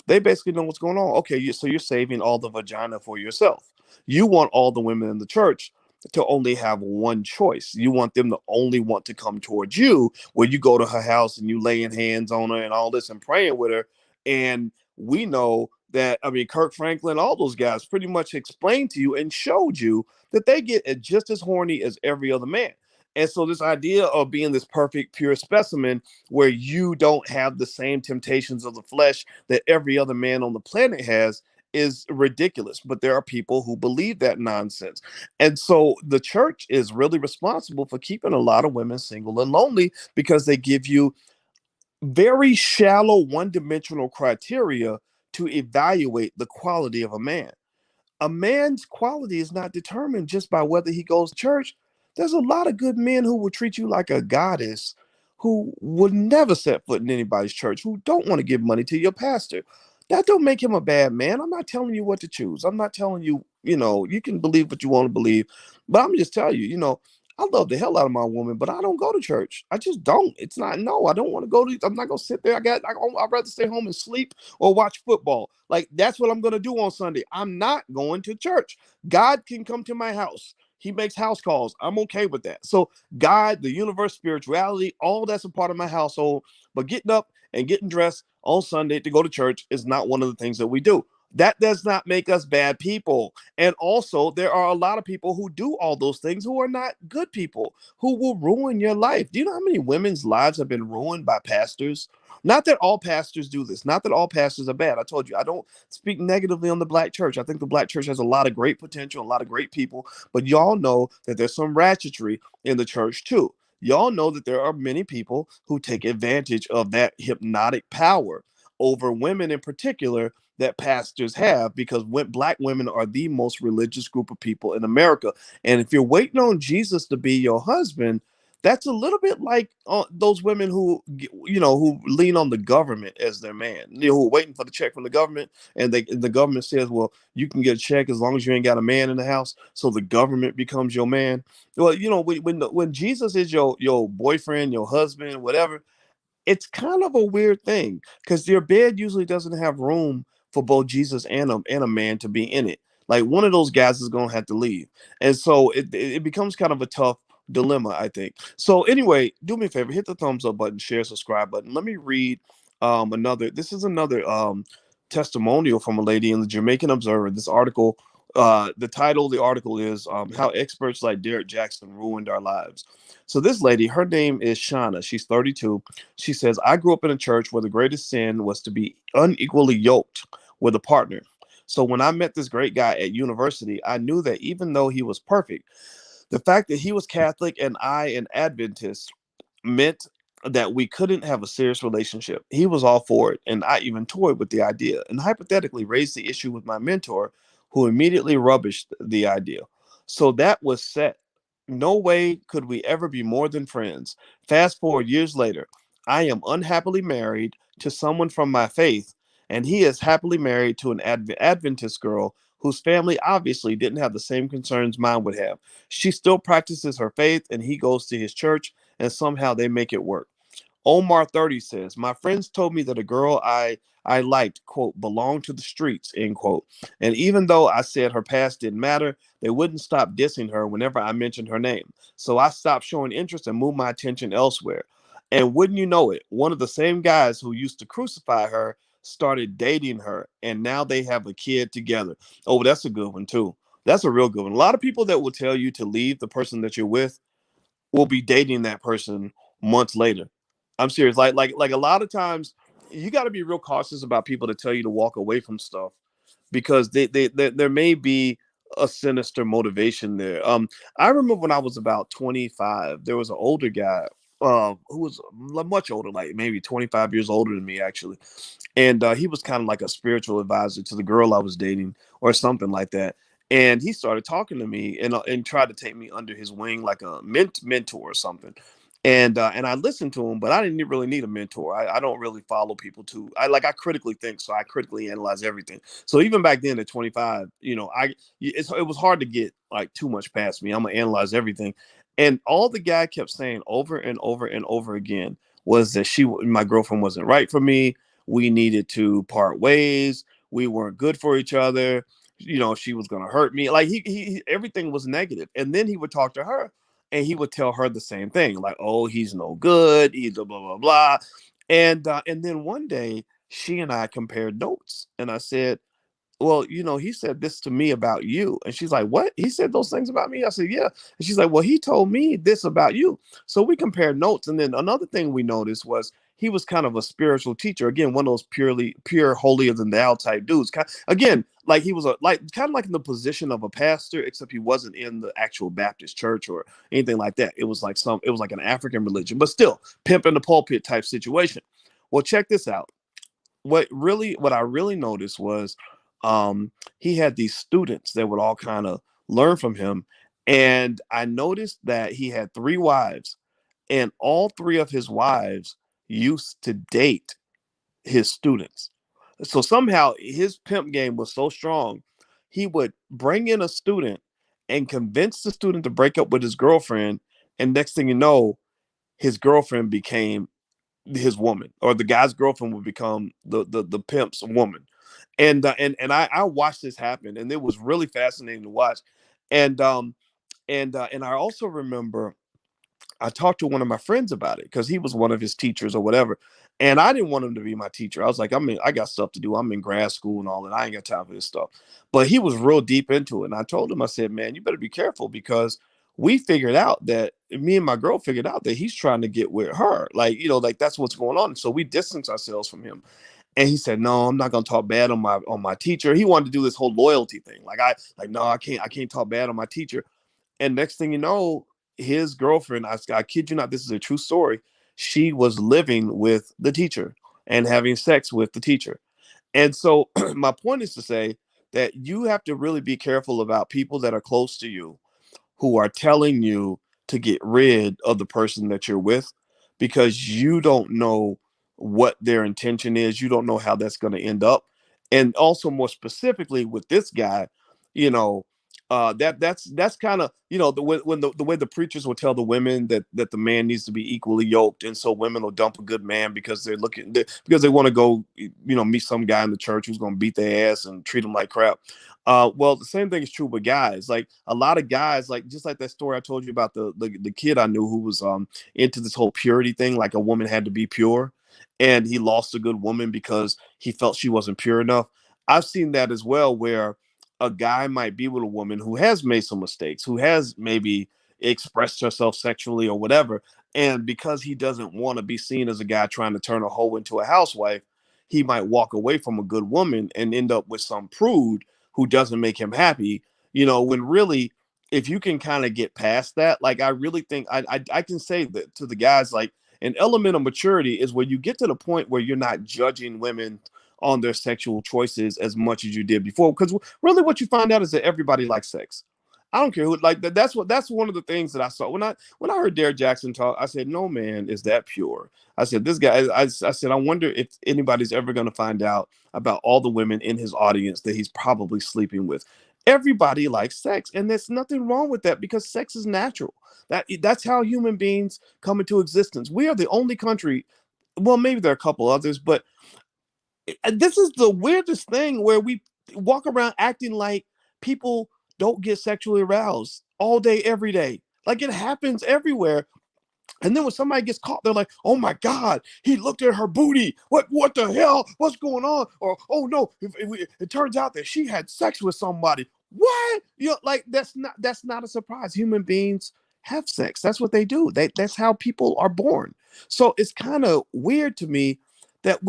They basically know what's going on. Okay, so you're saving all the vagina for yourself. You want all the women in the church to only have one choice. You want them to only want to come towards you, where you go to her house and you laying hands on her and all this and praying with her. And we know that, I mean, Kirk Franklin, all those guys pretty much explained to you and showed you that they get just as horny as every other man. And so this idea of being this perfect, pure specimen where you don't have the same temptations of the flesh that every other man on the planet has is ridiculous. But there are people who believe that nonsense. And so the church is really responsible for keeping a lot of women single and lonely because they give you very shallow, one dimensional criteria to evaluate the quality of a man. A man's quality is not determined just by whether he goes to church. There's a lot of good men who will treat you like a goddess, who would never set foot in anybody's church, who don't want to give money to your pastor. That don't make him a bad man. I'm not telling you what to choose. I'm not telling you, you can believe what you want to believe. But I'm just telling you, I love the hell out of my woman, but I don't go to church. I just don't. It's not, no, I don't want to go to, I'm not going to sit there. I'd rather stay home and sleep or watch football. Like, that's what I'm going to do on Sunday. I'm not going to church. God can come to my house. He makes house calls. I'm okay with that. So God, the universe, spirituality, all that's a part of my household. But getting up and getting dressed on Sunday to go to church is not one of the things that we do. That does not make us bad people. And also, there are a lot of people who do all those things who are not good people, who will ruin your life. Do you know how many women's lives have been ruined by pastors? Not that all pastors do this. Not that all pastors are bad. I told you, I don't speak negatively on the black church. I think the black church has a lot of great potential, a lot of great people. But y'all know that there's some ratchetry in the church too. Y'all know that there are many people who take advantage of that hypnotic power over women in particular that pastors have, because black women are the most religious group of people in America. And if you're waiting on Jesus to be your husband, that's a little bit like those women who lean on the government as their man, who are waiting for the check from the government, and the government says, well, you can get a check as long as you ain't got a man in the house, so the government becomes your man. Well, when Jesus is your boyfriend, your husband, whatever, it's kind of a weird thing because your bed usually doesn't have room for both Jesus and a man to be in it. Like, one of those guys is gonna have to leave, and so it becomes kind of a tough dilemma, I think. So anyway, do me a favor, hit the thumbs up button, share, subscribe button. Let me read another. This is another testimonial from a lady in the Jamaican Observer. This article, the title of the article is "How Experts Like Derrick Jaxn Ruined Our Lives." So this lady, her name is Shauna. She's 32. She says, I grew up in a church where the greatest sin was to be unequally yoked with a partner. So when I met this great guy at university, I knew that even though he was perfect, The fact that he was Catholic and I an Adventist meant that we couldn't have a serious relationship. He was all for it, and I even toyed with the idea and hypothetically raised the issue with my mentor, who immediately rubbished the idea. So that was set. No way could we ever be more than friends. Fast forward years later, I am unhappily married to someone from my faith, and he is happily married to an Adventist girl whose family obviously didn't have the same concerns mine would have. She still practices her faith, and he goes to his church, and somehow they make it work. Omar 30 says, my friends told me that a girl I liked, quote, belonged to the streets, end quote. And even though I said her past didn't matter, they wouldn't stop dissing her whenever I mentioned her name. So I stopped showing interest and moved my attention elsewhere. And wouldn't you know it, one of the same guys who used to crucify her started dating her, and now they have a kid together. Oh, that's a good one too. That's a real good one. A lot of people that will tell you to leave the person that you're with will be dating that person months later. I'm serious. Like a lot of times, you got to be real cautious about people that tell you to walk away from stuff because there may be a sinister motivation there. I remember when I was about 25, there was an older guy who was much older, like maybe 25 years older than me actually, and he was kind of like a spiritual advisor to the girl I was dating or something like that. And he started talking to me and tried to take me under his wing like a mentor or something. And I listened to him, but I didn't really need a mentor. I don't really follow people too. I critically think, so I critically analyze everything. So even back then at 25, it was hard to get like too much past me. I'm gonna analyze everything, and all the guy kept saying over and over and over again was that my girlfriend wasn't right for me. We needed to part ways. We weren't good for each other. She was gonna hurt me. Like he everything was negative. And then he would talk to her and he would tell her the same thing, like, oh, he's no good, he's a blah blah blah. And then one day she and I compared notes, and I said, well, he said this to me about you. And she's like, what? He said those things about me? I said, yeah. And she's like, well, he told me this about you. So we compared notes. And then another thing we noticed was he was kind of a spiritual teacher. Again, one of those pure, holier than thou type dudes. Again, like he was kind of like in the position of a pastor, except he wasn't in the actual Baptist church or anything like that. It was like an African religion, but still pimp in the pulpit type situation. Well, check this out. What I really noticed was he had these students that would all kind of learn from him. And I noticed that he had three wives, and all three of his wives used to date his students. So somehow his pimp game was so strong, he would bring in a student and convince the student to break up with his girlfriend. And next thing you know, his girlfriend became his woman, or the guy's girlfriend would become the pimp's woman. And I watched this happen, and it was really fascinating to watch. And I also remember I talked to one of my friends about it because he was one of his teachers or whatever. And I didn't want him to be my teacher. I was like, I got stuff to do. I'm in grad school and all that. I ain't got time for this stuff. But he was real deep into it. And I told him, I said, man, you better be careful, because we figured out that me and my girl figured out that he's trying to get with her. Like that's what's going on. So we distanced ourselves from him. And he said, no, I'm not gonna talk bad on my teacher. He wanted to do this whole loyalty thing. No, I can't talk bad on my teacher. And next thing you know, his girlfriend, I kid you not, this is a true story. She was living with the teacher and having sex with the teacher. And so my point is to say that you have to really be careful about people that are close to you who are telling you to get rid of the person that you're with, because you don't know what their intention is. You don't know how that's going to end up. And also, more specifically with this guy, you know, that's kind of, the way the preachers will tell the women that the man needs to be equally yoked, and so women will dump a good man because because they want to go, meet some guy in the church who's going to beat their ass and treat them like crap. Well, the same thing is true with guys. Like a lot of guys, like just like that story I told you about the kid I knew who was into this whole purity thing, like a woman had to be pure, and he lost a good woman because he felt she wasn't pure enough. I've seen that as well, where a guy might be with a woman who has made some mistakes, who has maybe expressed herself sexually or whatever, and because he doesn't want to be seen as a guy trying to turn a hoe into a housewife, he might walk away from a good woman and end up with some prude who doesn't make him happy, when really if you can kind of get past that, like I really think I can say that to the guys, like an element of maturity is where you get to the point where you're not judging women on their sexual choices as much as you did before. Because really, what you find out is that everybody likes sex. I don't care who like that. That's one of the things that I saw when I heard Derrick Jaxn talk. I said, no man is that pure. I said, this guy. I said, I wonder if anybody's ever going to find out about all the women in his audience that he's probably sleeping with. Everybody likes sex, and there's nothing wrong with that because sex is natural. That's how human beings come into existence. We are the only country. Well, maybe there are a couple others, but this is the weirdest thing where we walk around acting like people don't get sexually aroused all day, every day. Like it happens everywhere. And then when somebody gets caught, they're like, "Oh my God, he looked at her booty. What the hell? What's going on?" Or, "Oh no, it turns out that she had sex with somebody." What? You know, like that's not a surprise. Human beings have sex. That's what they do. That's how people are born. So it's kind of weird to me that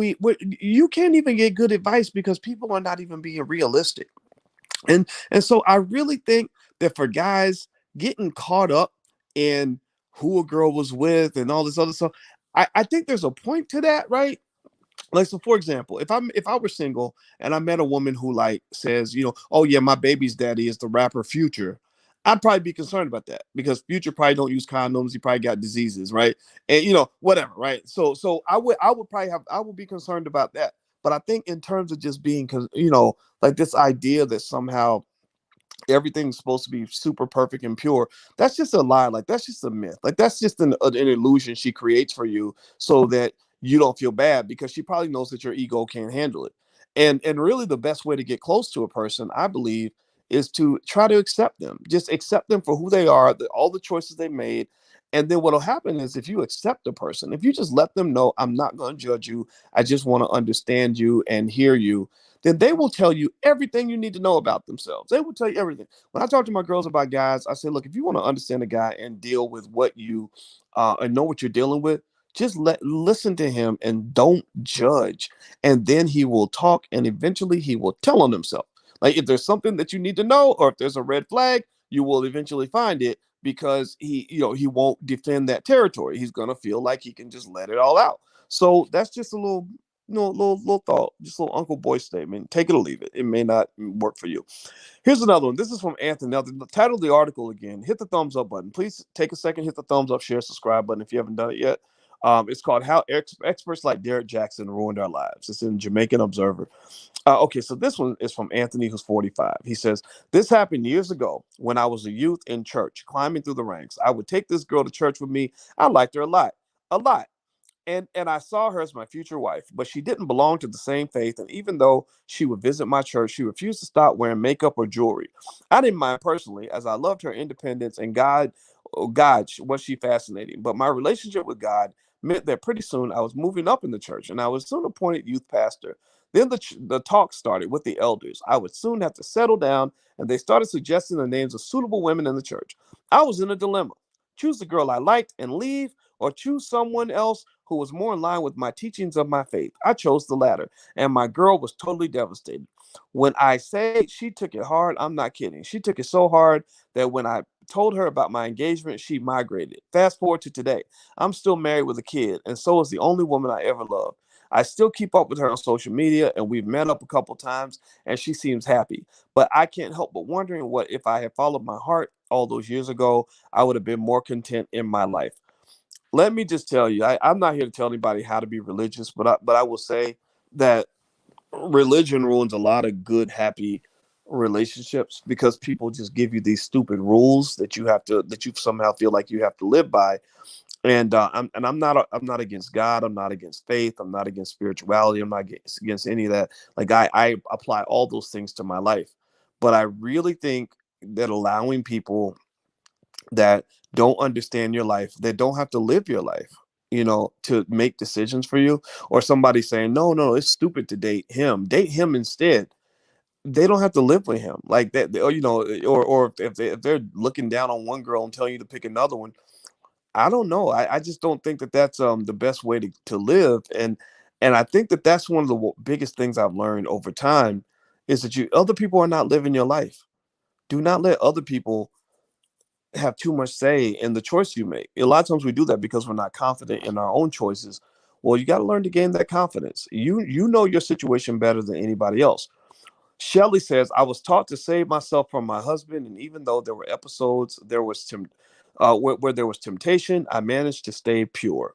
you can't even get good advice because people are not even being realistic. And so I really think that for guys getting caught up in who a girl was with and all this other stuff, I think there's a point to that, right? Like, so for example, if I were single and I met a woman who like says, "Oh yeah, my baby's daddy is the rapper Future," I'd probably be concerned about that because Future probably don't use condoms. He probably got diseases, right? And whatever, right? So I would be concerned about that. But I think in terms of just being, because like this idea that somehow everything's supposed to be super perfect and pure, that's just a lie. Like that's just a myth. Like that's just an illusion she creates for you so that you don't feel bad, because she probably knows that your ego can't handle it. And really the best way to get close to a person, I believe, is to try to accept them. Just accept them for who they are, all the choices they made. And then what'll happen is, if you accept a person, if you just let them know, "I'm not going to judge you, I just want to understand you and hear you," then they will tell you everything you need to know about themselves. They will tell you everything. When I talk to my girls about guys, I say, look, if you want to understand a guy and deal with what you and know what you're dealing with, just listen to him and don't judge. And then he will talk, and eventually he will tell on himself. Like if there's something that you need to know, or if there's a red flag, you will eventually find it, because he won't defend that territory. He's gonna feel like he can just let it all out. So that's just a little little thought, just a little Uncle Boy statement. Take it or leave it. It may not work for you. Here's another one. This is from Anthony. Now, the title of the article again, hit the thumbs up button. Please take a second, hit the thumbs up, share, subscribe button if you haven't done it yet. It's called "How Experts Like Derrick Jaxn Ruined Our Lives." It's in Jamaican Observer. Okay, so this one is from Anthony, who's 45. He says, "This happened years ago when I was a youth in church, climbing through the ranks. I would take this girl to church with me. I liked her a lot. A lot. And I saw her as my future wife, but she didn't belong to the same faith. And even though she would visit my church, she refused to stop wearing makeup or jewelry. I didn't mind personally, as I loved her independence, and God was she fascinating. But my relationship with God meant that pretty soon I was moving up in the church, and I was soon appointed youth pastor. Then the talk started with the elders. I would soon have to settle down, and they started suggesting the names of suitable women in the church. I was in a dilemma: choose the girl I liked and leave, or choose someone else who was more in line with my teachings of my faith. I chose the latter, and my girl was totally devastated. When I say she took it hard, I'm not kidding. She took it so hard that when I told her about my engagement, she migrated. Fast forward to today. I'm still married with a kid, and so is the only woman I ever loved. I still keep up with her on social media, and we've met up a couple times, and she seems happy. But I can't help but wondering, what if I had followed my heart all those years ago? I would have been more content in my life." Let me just tell you, I'm not here to tell anybody how to be religious, but I will say that religion ruins a lot of good, happy relationships, because people just give you these stupid rules that you somehow feel like you have to live by. And I'm not against God. I'm not against faith. I'm not against spirituality. I'm not against any of that. Like I apply all those things to my life, but I really think that allowing people that don't understand your life, that don't have to live your life, to make decisions for you, or somebody saying, no, no, it's stupid to date him instead. They don't have to live with him like that, or if they're looking down on one girl and telling you to pick another one. I don't know. I just don't think that that's the best way to live. And I think that that's one of the biggest things I've learned over time, is that other people are not living your life. Do not let other people have too much say in the choice you make. A lot of times we do that because we're not confident in our own choices. Well, you got to learn to gain that confidence. You know your situation better than anybody else. Shelley says, I was taught to save myself from my husband, and even though there were episodes where there was temptation, I managed to stay pure.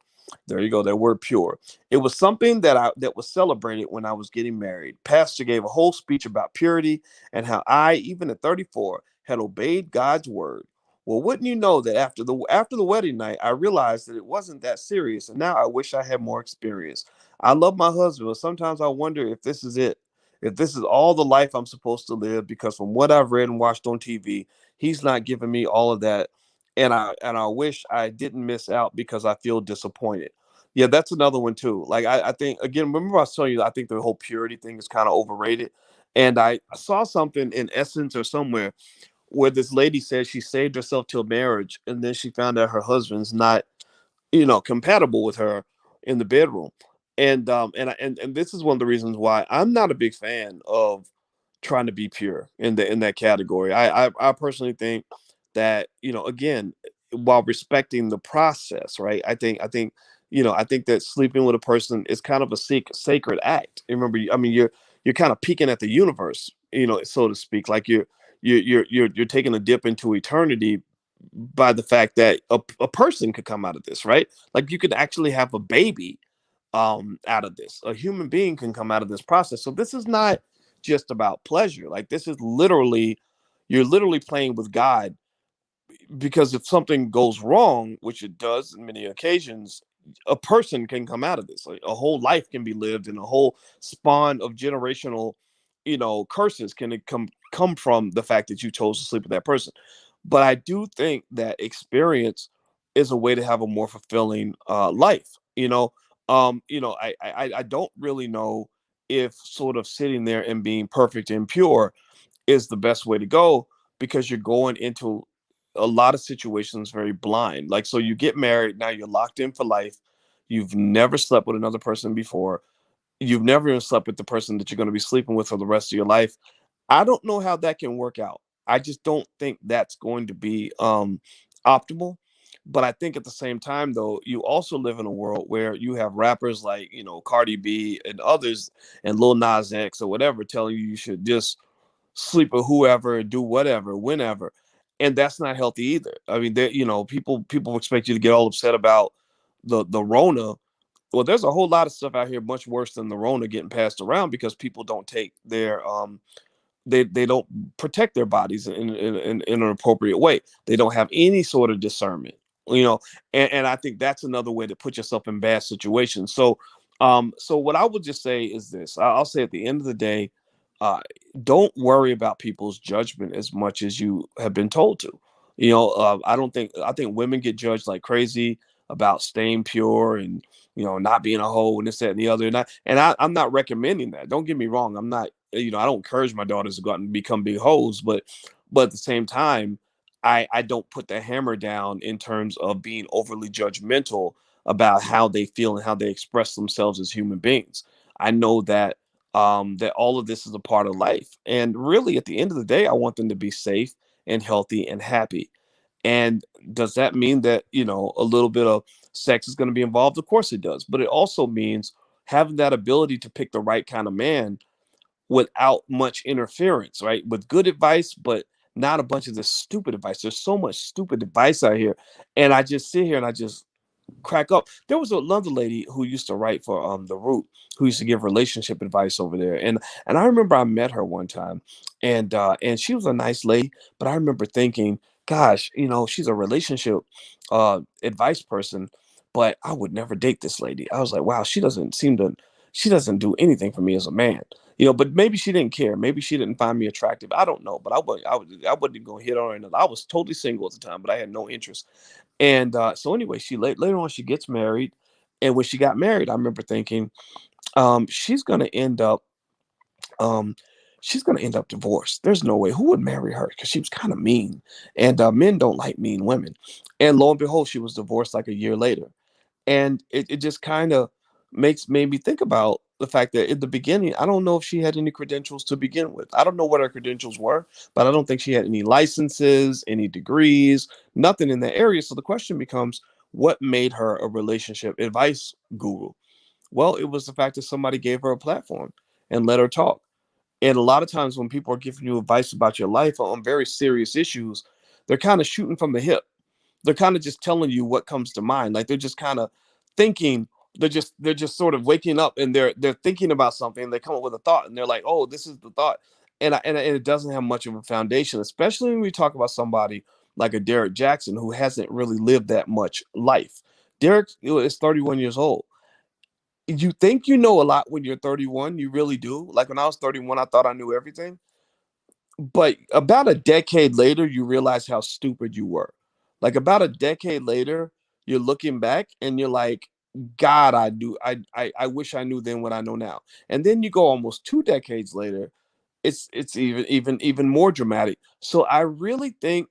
There you go, that word pure. It was something that was celebrated when I was getting married. Pastor gave a whole speech about purity and how I, even at 34, had obeyed God's word. Well, wouldn't you know that after the wedding night, I realized that it wasn't that serious, and now I wish I had more experience. I love my husband, but sometimes I wonder if this is it, if this is all the life I'm supposed to live, because from what I've read and watched on TV, he's not giving me all of that. And I wish I didn't miss out because I feel disappointed. Yeah, that's another one too. Like I think, again, remember I was telling you, I think the whole purity thing is kind of overrated. And I saw something in Essence or somewhere where this lady said she saved herself till marriage, and then she found out her husband's not, compatible with her in the bedroom. And this is one of the reasons why I'm not a big fan of trying to be pure in that category. I personally think that, again, while respecting the process, right? I think that sleeping with a person is kind of a sacred act. Remember, I mean, you're kind of peeking at the universe, so to speak. Like you're taking a dip into eternity by the fact that a person could come out of this, right? Like you could actually have a baby out of this. A human being can come out of this process. So this is not just about pleasure. Like this is literally, you're literally playing with God, because if something goes wrong, which it does in many occasions, a person can come out of this. Like a whole life can be lived, and a whole spawn of generational, curses can come from the fact that you chose to sleep with that person. But I do think that experience is a way to have a more fulfilling life. I don't really know if sort of sitting there and being perfect and pure is the best way to go, because you're going into a lot of situations very blind. Like, so you get married, now you're locked in for life. You've never slept with another person before. You've never even slept with the person that you're going to be sleeping with for the rest of your life. I don't know how that can work out. I just don't think that's going to be optimal. But I think at the same time, though, you also live in a world where you have rappers like, Cardi B and others, and Lil Nas X or whatever, telling you should just sleep with whoever, do whatever, whenever. And that's not healthy either. I mean, people expect you to get all upset about the Rona. Well, there's a whole lot of stuff out here much worse than the Rona getting passed around, because people don't take their they don't protect their bodies in an appropriate way. They don't have any sort of discernment, you know, and I think that's another way to put yourself in bad situations. So what I would just say is this: I'll say at the end of the day, uh, don't worry about people's judgment as much as you have been told to. I think women get judged like crazy about staying pure and, not being a hoe and this, that, and the other. I'm not recommending that. Don't get me wrong. I'm not, I don't encourage my daughters to go out and become big hoes, but at the same time, I don't put the hammer down in terms of being overly judgmental about how they feel and how they express themselves as human beings. I know that all of this is a part of life. And really, at the end of the day, I want them to be safe and healthy and happy. And does that mean that, a little bit of sex is going to be involved? Of course it does. But it also means having that ability to pick the right kind of man without much interference, right? With good advice, but not a bunch of this stupid advice. There's so much stupid advice out here. And I just sit here and I just crack up. There was another lady who used to write for The Root, who used to give relationship advice over there. And I remember I met her one time, and she was a nice lady, but I remember thinking, gosh, she's a relationship advice person, but I would never date this lady. I was like, wow, she doesn't do anything for me as a man. But maybe she didn't care. Maybe she didn't find me attractive. I don't know. But I wasn't going to hit on her. I was totally single at the time, but I had no interest. And so anyway, later on she gets married, and when she got married, I remember thinking, she's gonna end up um, divorced. There's no way. Who would marry her? Because she was kind of mean, and men don't like mean women. And lo and behold, she was divorced like a year later. And it just kind of made me think about, the fact that in the beginning, I don't know if she had any credentials to begin with. I don't know what her credentials were, but I don't think she had any licenses, any degrees, nothing in that area. So the question becomes, what made her a relationship advice guru? Well, it was the fact that somebody gave her a platform and let her talk. And a lot of times when people are giving you advice about your life on very serious issues, they're kind of shooting from the hip. They're kind of just telling you what comes to mind. Like they're just kind of thinking, they're just sort of waking up and they're thinking about something and they come up with a thought and they're like, "Oh, this is the thought." And it doesn't have much of a foundation, especially when we talk about somebody like a Derrick Jaxn who hasn't really lived that much life. Derrick is 31 years old. You think you know a lot when you're 31, you really do. Like when I was 31, I thought I knew everything. But about a decade later, you realize how stupid you were. Like about a decade later, you're looking back and you're like, God, I wish I knew then what I know now. And then you go almost 2 decades later, it's even more dramatic. So I really think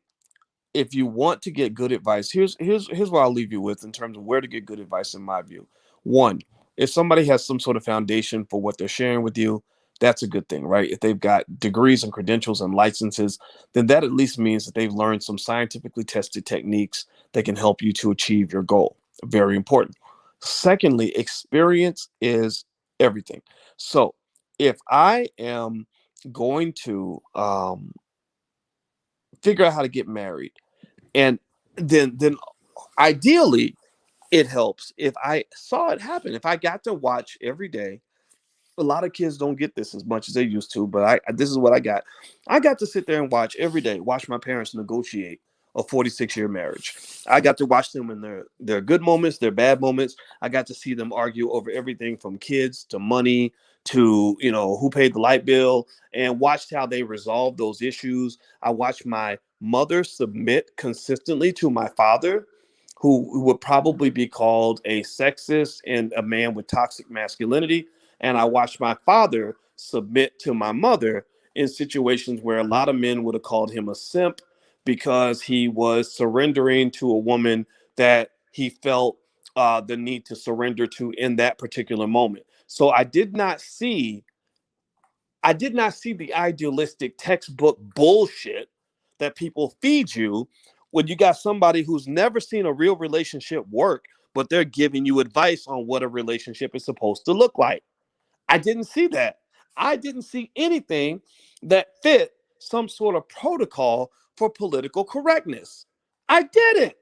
if you want to get good advice, here's what I'll leave you with in terms of where to get good advice in my view. One, if somebody has some sort of foundation for what they're sharing with you, that's a good thing, right? If they've got degrees and credentials and licenses, then that at least means that they've learned some scientifically tested techniques that can help you to achieve your goal. Very important. Secondly, experience is everything. So if I am going to figure out how to get married, and then ideally it helps if I saw it happen. If I got to watch every day, a lot of kids don't get this as much as they used to, but this is what I got. I got to sit there and watch every day, watch my parents negotiate a 46-year marriage. I got to watch them in their good moments, their bad moments. I got to see them argue over everything from kids to money to, who paid the light bill, and watched how they resolved those issues. I watched my mother submit consistently to my father, who would probably be called a sexist and a man with toxic masculinity. And I watched my father submit to my mother in situations where a lot of men would have called him a simp because he was surrendering to a woman that he felt the need to surrender to in that particular moment. So I did not see the idealistic textbook bullshit that people feed you when you got somebody who's never seen a real relationship work, but they're giving you advice on what a relationship is supposed to look like. I didn't see that. I didn't see anything that fit some sort of protocol for political correctness. I didn't.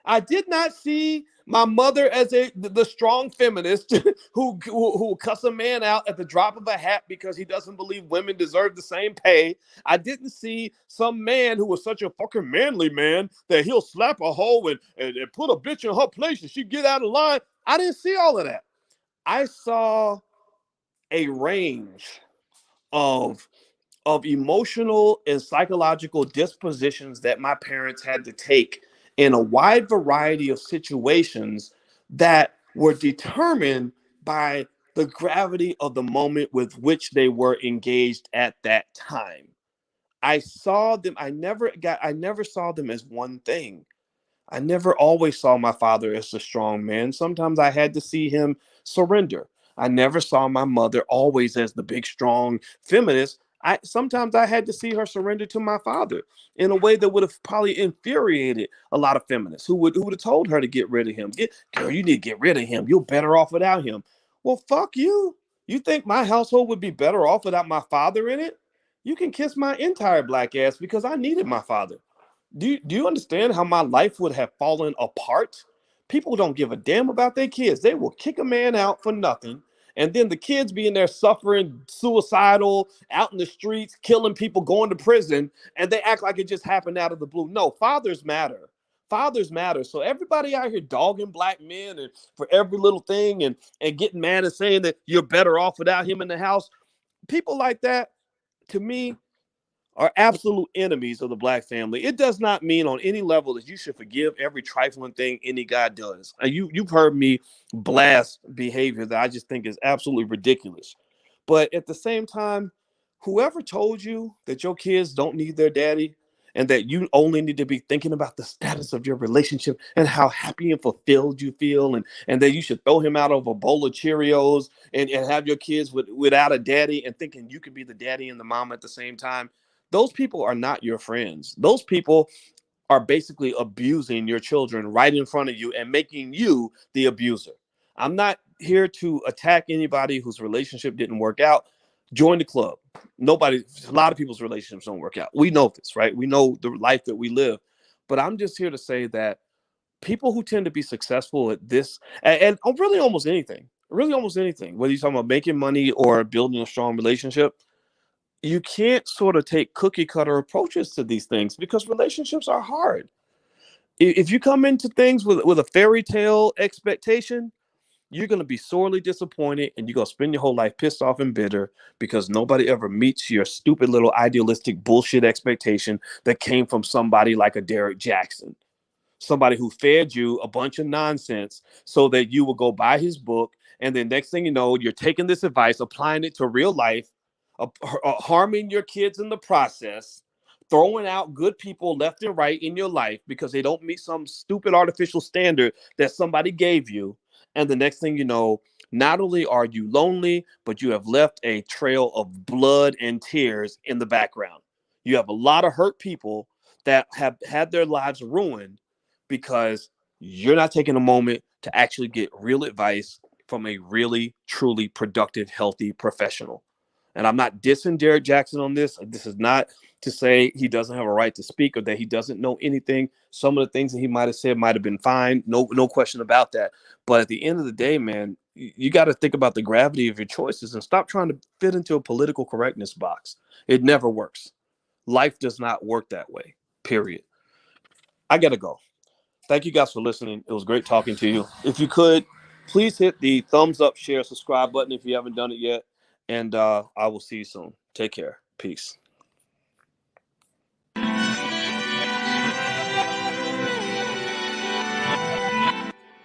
I did not see my mother as the strong feminist who cuss a man out at the drop of a hat because he doesn't believe women deserve the same pay. I didn't see some man who was such a fucking manly man that he'll slap a hoe and put a bitch in her place and she get out of line. I didn't see all of that. I saw a range of emotional and psychological dispositions that my parents had to take in a wide variety of situations that were determined by the gravity of the moment with which they were engaged at that time. I saw them, I never saw them as one thing. I never always saw my father as a strong man. Sometimes I had to see him surrender. I never saw my mother always as the big, strong feminist. Sometimes I had to see her surrender to my father in a way that would have probably infuriated a lot of feminists who would have told her to get rid of him. Girl, you need to get rid of him. You're better off without him. Well, fuck you. You think my household would be better off without my father in it? You can kiss my entire black ass because I needed my father. Do you understand how my life would have fallen apart? People don't give a damn about their kids. They will kick a man out for nothing. And then the kids being there suffering, suicidal, out in the streets, killing people, going to prison, and they act like it just happened out of the blue. No, fathers matter. Fathers matter. So everybody out here dogging black men and for every little thing and getting mad and saying that you're better off without him in the house. People like that, to me, are absolute enemies of the black family. It does not mean on any level that you should forgive every trifling thing any guy does. You've heard me blast behavior that I just think is absolutely ridiculous. But at the same time, whoever told you that your kids don't need their daddy and that you only need to be thinking about the status of your relationship and how happy and fulfilled you feel, and that you should throw him out of a bowl of Cheerios and have your kids without a daddy and thinking you could be the daddy and the mom at the same time. Those people are not your friends. Those people are basically abusing your children right in front of you and making you the abuser. I'm not here to attack anybody whose relationship didn't work out. Join the club. A lot of people's relationships don't work out. We know this, right? We know the life that we live. But I'm just here to say that people who tend to be successful at this, and really almost anything, whether you're talking about making money or building a strong relationship, you can't sort of take cookie cutter approaches to these things because relationships are hard. If you come into things with a fairy tale expectation, you're going to be sorely disappointed, and you're going to spend your whole life pissed off and bitter because nobody ever meets your stupid little idealistic bullshit expectation that came from somebody like a Derrick Jaxn, somebody who fed you a bunch of nonsense so that you will go buy his book. And then next thing you know, you're taking this advice, applying it to real life, harming your kids in the process, throwing out good people left and right in your life because they don't meet some stupid artificial standard that somebody gave you. And the next thing you know, not only are you lonely, but you have left a trail of blood and tears in the background. You have a lot of hurt people that have had their lives ruined because you're not taking a moment to actually get real advice from a really, truly productive, healthy professional. And I'm not dissing Derrick Jaxn on this. This is not to say he doesn't have a right to speak or that he doesn't know anything. Some of the things that he might have said might have been fine. No question about that. But at the end of the day, man, you got to think about the gravity of your choices and stop trying to fit into a political correctness box. It never works. Life does not work that way, period. I got to go. Thank you guys for listening. It was great talking to you. If you could, please hit the thumbs up, share, subscribe button if you haven't done it yet. And I will see you soon. Take care. Peace.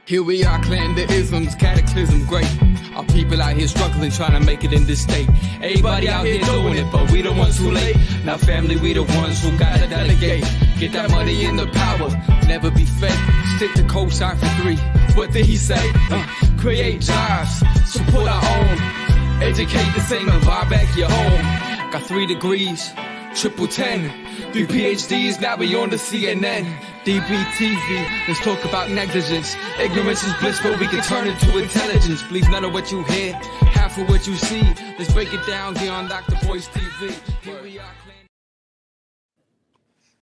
Here we are, clan the isms, cataclysm great. Our people out here struggling, trying to make it in this state. Everybody out here doing it, but we the ones who late. Now family, we the ones who gotta delegate. Get that money in the power, never be fake. Stick to co-sign for 3. What did he say? Create jobs, support our own. Educate the same and buy back your home. Got 3 degrees, triple 10. 3 PhDs, now we on the CNN. DBTV, let's talk about negligence. Ignorance is bliss, but we can turn it to intelligence. Believe none of what you hear, half of what you see. Let's break it down here on Dr. Boyce TV. Here we are.